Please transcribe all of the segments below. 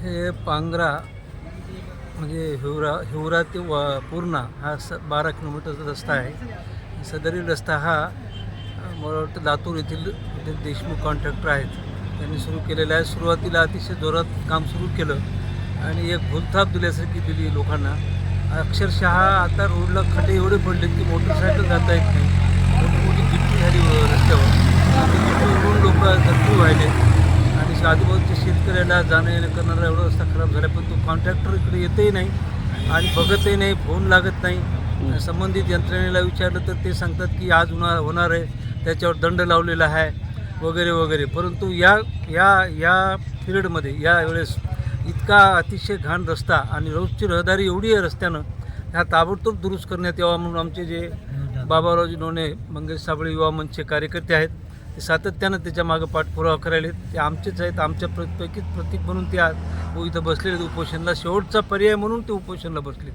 हे पांगरा म्हणजे हिवरा ते पूर्णा हा 12 किलोमीटरचा रस्ता आहे. सदरील रस्ता हा मला वाटतं लातूर येथील जे देशमुख कॉन्ट्रॅक्टर आहेत त्यांनी सुरू केलेला आहे. सुरुवातीला अतिशय जोरात काम सुरू केलं आणि एक भूलथाप दिल्यासारखी दिली लोकांना. अक्षरशः आता रोडला खड्डे एवढे पडले की मोटरसायकल जाता येत नाही. मोठी मोठी गिट्टी झाली रस्त्यावर. गिट्टीवरून लोक जखमी व्हायले आणि आजूबाजूच्या शेतकऱ्याला जाणं येणं करणारा एवढा रस्ता खराब झाला. पण तो कॉन्ट्रॅक्टर इकडे येतही नाही आणि बघतही नाही, फोन लागत नाही. संबंधित यंत्रणेला विचारलं तर ते सांगतात की आज होणार आहे, त्याच्यावर दंड लावलेला आहे वगैरे वगैरे. परंतु या या या पिरियडमध्ये यावेळेस इतका अतिशय घाण रस्ता आणि रोजची रहदारी एवढी आहे रस्त्यानं, ह्या ताबडतोब दुरुस्त करण्यात यावा म्हणून आमचे जे बाबारावजी नोने मंगेश साबळे युवा मंचचे कार्यकर्ते आहेत ते सातत्यानं त्याच्या मागं पाठपुरावा करायला. ते आमचेच आहेत, आमच्या पैकीच प्रतीक म्हणून ते आज इथं बसलेले उपोषणाला. शेवटचा पर्याय म्हणून ते उपोषणाला बसले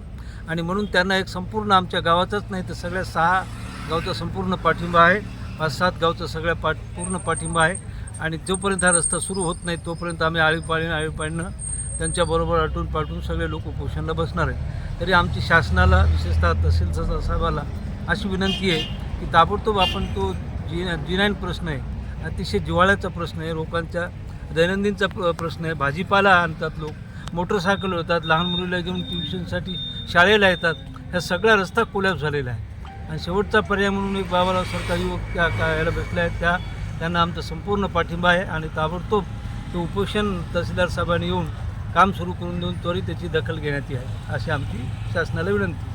आणि म्हणून त्यांना एक संपूर्ण आमच्या गावाचाच नाही तर सगळ्या 6 गावचा संपूर्ण पाठिंबा आहे. 5-7 गावचा सगळ्या पूर्ण पाठिंबा आहे आणि जोपर्यंत हा रस्ता सुरू होत नाही तोपर्यंत आम्ही आळीपाळीनं त्यांच्याबरोबर आटून पाठवून सगळे लोक उपोषणाला बसणार आहेत. तरी आमची शासनाला विशेषतः तहसील साहेबाला अशी विनंती आहे की ताबडतोब आपण तो G9 प्रश्न आहे, अतिशय जिव्हाळ्याचा प्रश्न आहे, लोकांच्या दैनंदिनचा प्रश्न आहे. भाजीपाला आणतात लोक, मोटरसायकल होतात, लहान मुलीला घेऊन ट्युशनसाठी शाळेला येतात. ह्या सगळा रस्ता कोलॅप्स झालेला आहे आणि शेवटचा पर्याय म्हणून एक बाबाराव सरकारी युवक त्या यायला बसले आहेत. त्यांना आमचा संपूर्ण पाठिंबा आहे आणि ताबडतोब ते उपोषण तहसीलदार साहेबांनी येऊन काम सुरू करून देऊन त्वरित त्याची दखल घेण्यात यावी अशी आमची शासनाला विनंती.